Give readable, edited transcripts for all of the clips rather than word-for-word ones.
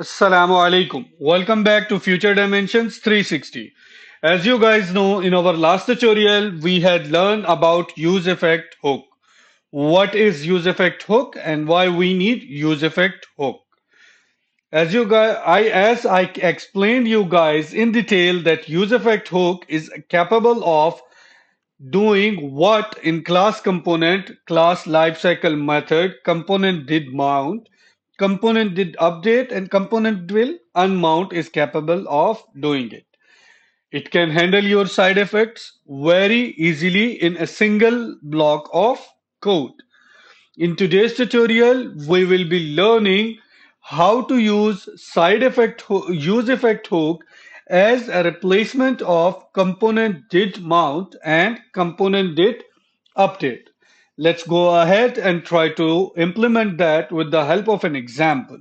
Assalamu alaikum. Welcome back to Future Dimensions 360. As you guys know, in our last tutorial, we had learned about useEffect hook. What is useEffect hook and why we need useEffect hook? As I explained you guys in detail that useEffect hook is capable of doing what in class component, class lifecycle method, component did mount, component did update, and component will unmount is capable of doing it. It can handle your side effects very easily in a single block of code. In today's tutorial, we will be learning how to use use effect hook as a replacement of component did mount and component did update. Let's go ahead and try to implement that with the help of an example.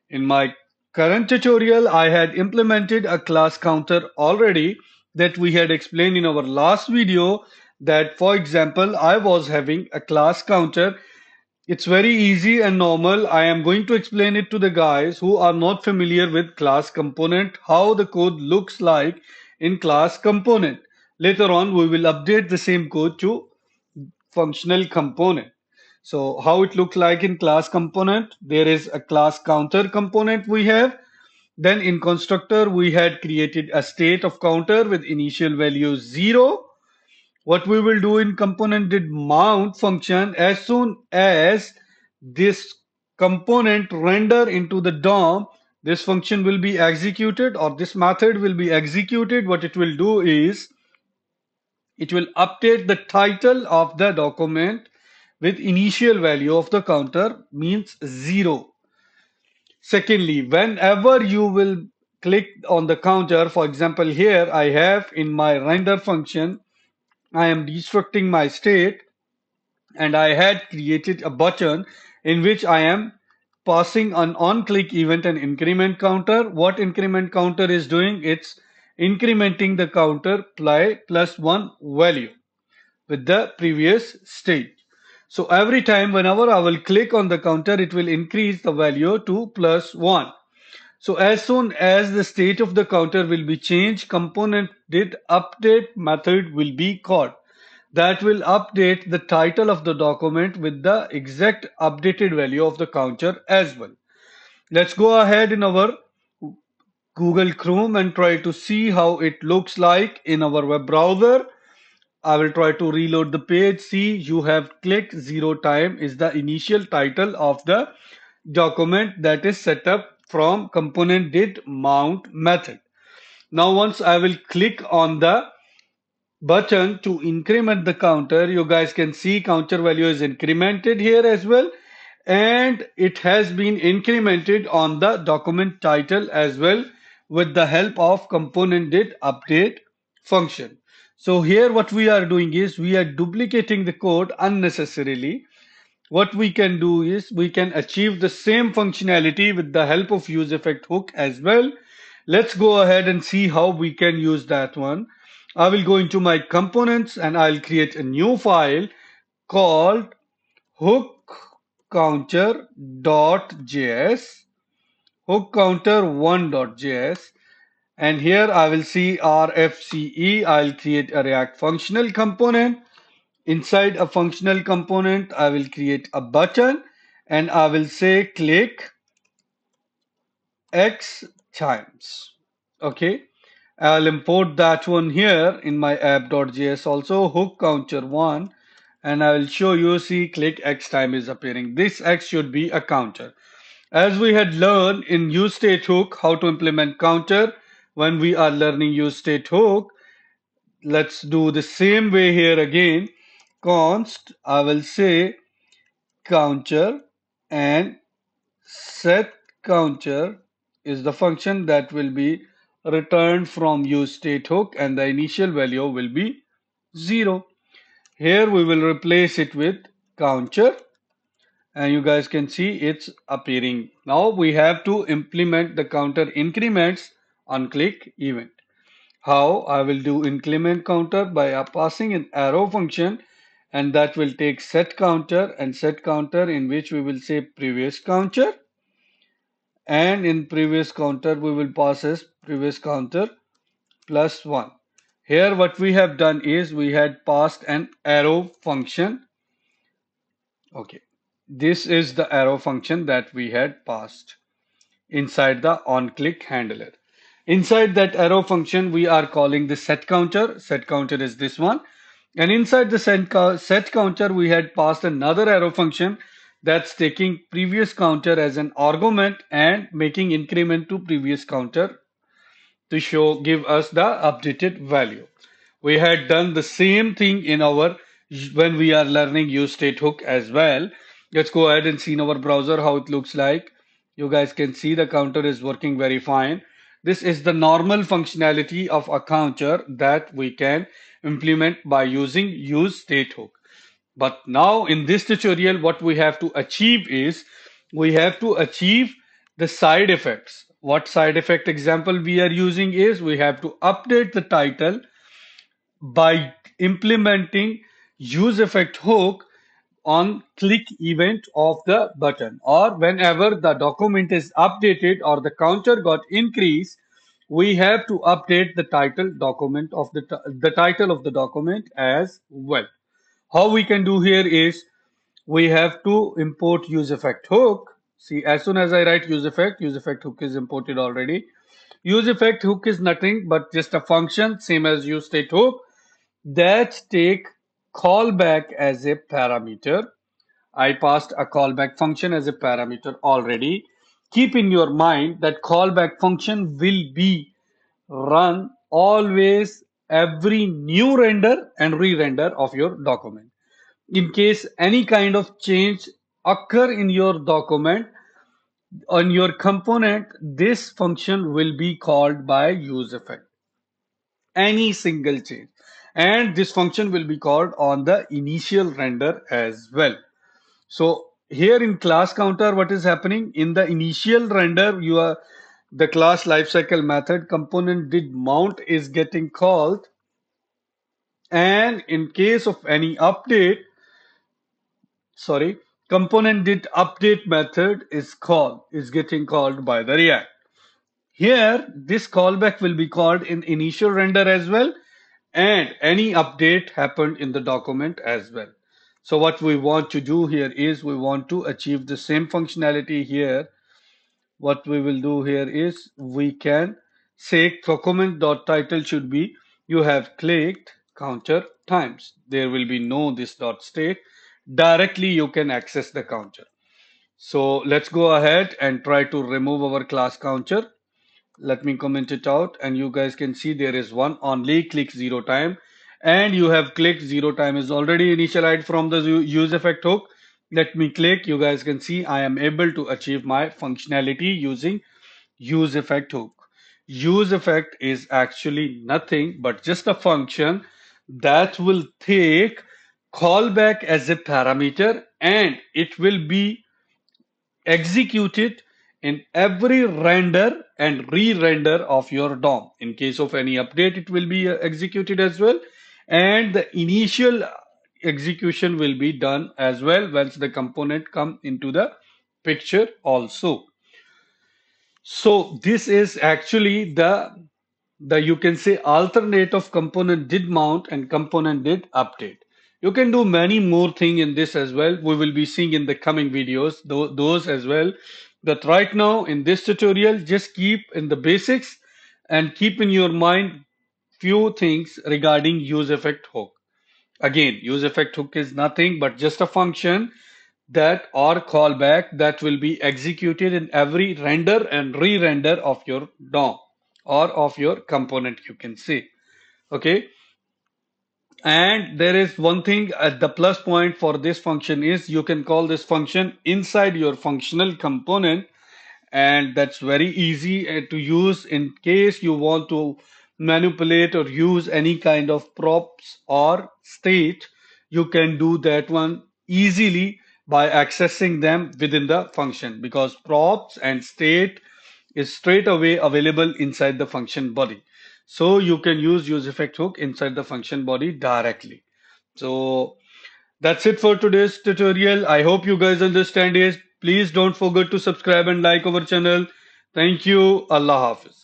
In my current tutorial, I had implemented a class counter already that we had explained in our last video that, for example, I was having a class counter. It's very easy and normal. I am going to explain it to the guys who are not familiar with class component, how the code looks like in class component. Later on, we will update the same code to functional component. So how it looks like in class component, there is a class counter component we have. Then in constructor, we had created a state of counter with initial value 0. What we will do in component did mount function, as soon as this component render into the DOM, this function will be executed, or this method will be executed. What it will do is it will update the title of the document with initial value of the counter means 0. Secondly, whenever you will click on the counter, for example, here I have in my render function, I am destructing my state, and I had created a button in which I am passing an on-click event and increment counter. What increment counter is doing? It's incrementing the counter by plus one value with the previous state. So every time whenever I will click on the counter, it will increase the value to plus one. So as soon as the state of the counter will be changed, component did update method will be called. That will update the title of the document with the exact updated value of the counter as well. Let's go ahead in our Google Chrome and try to see how it looks like in our web browser. I will try to reload the page. See, you have clicked 0 time is the initial title of the document that is set up from component did mount method. Now once I will click on the button to increment the counter, you guys can see counter value is incremented here as well, and it has been incremented on the document title as well with the help of component did update function. So here what we are doing is we are duplicating the code unnecessarily. What we can do is we can achieve the same functionality with the help of useEffect hook as well. Let's go ahead and see how we can use that one. I will go into my components and I'll create a new file called hookcounter.js, hookcounter1.js, and here I will see RFCE. I'll create a React functional component. Inside a functional component, I will create a button and I will say click X times. Okay. I'll import that one here in my app.js also, hook counter one, and I will show you, see, click X time is appearing. This X should be a counter. As we had learned in use state hook how to implement counter when we are learning use state hook, let's do the same way here again. Const, I will say counter, and set counter is the function that will be returned from use state hook, and the initial value will be 0. Here we will replace it with counter, and you guys can see it's appearing. Now we have to implement the counter increments on click event. How? I will do increment counter by passing an arrow function, and that will take set counter, and set counter in which we will say previous counter, and in previous counter we will pass as previous counter plus 1. Here what we have done is we had passed an arrow function. Okay, this is the arrow function that we had passed inside the onClick handler. Inside that arrow function, we are calling the set counter. Set counter is this one. And inside the set counter, we had passed another arrow function that's taking previous counter as an argument and making increment to previous counter to give us the updated value. We had done the same thing in our when we are learning use state hook as well. Let's go ahead and see in our browser how it looks like. You guys can see the counter is working very fine. This is the normal functionality of a counter that we can implement by using use state hook. But now in this tutorial, what we have to achieve is we have to achieve the side effects. What side effect example we are using is we have to update the title by implementing use effect hook on click event of the button, or whenever the document is updated or the counter got increased, we have to update the title document of the title of the document as well. How we can do here is we have to import use effect hook. See, as soon as I write use effect hook is imported already. Use effect hook is nothing but just a function, same as use state hook, that take callback as a parameter. I passed a callback function as a parameter already. Keep in your mind that callback function will be run always every new render and re-render of your document. In case any kind of change occur in your document on your component, this function will be called by use effect. Any single change. And this function will be called on the initial render as well. So here in class counter, what is happening in the initial render, the class lifecycle method component did mount is getting called, and in case of any update, sorry, component did update method is getting called by the React. Here, this callback will be called in initial render as well, and any update happened in the document as well. So what we want to do here is we want to achieve the same functionality here. What we will do here is we can say document.title should be you have clicked counter times. There will be no this dot state. Directly you can access the counter. So let's go ahead and try to remove our class counter. Let me comment it out, and you guys can see there is one only click 0 time, and you have clicked 0 time is already initialized from the use effect hook. Let me click. You guys can see I am able to achieve my functionality using use effect hook. Use effect is actually nothing but just a function that will take callback as a parameter, and it will be executed in every render and re-render of your DOM. In case of any update, it will be executed as well, and the initial execution will be done as well once the component come into the picture also. So this is actually the you can say alternate of component did mount and component did update. You can do many more things in this as well. We will be seeing in the coming videos those as well. That right now in this tutorial, just keep in the basics and keep in your mind few things regarding use effect hook. Again, use effect hook is nothing but just a function that or callback that will be executed in every render and re-render of your DOM or of your component, you can say. Okay, and there is one thing at the plus point for this function is you can call this function inside your functional component, and that's very easy to use in case you want to manipulate or use any kind of props or state. You can do that one easily by accessing them within the function, because props and state is straight away available inside the function body. So you can use effect hook inside the function body directly. So that's it for today's tutorial. I hope you guys understand it. Please don't forget to subscribe and like our channel. Thank you. Allah Hafiz.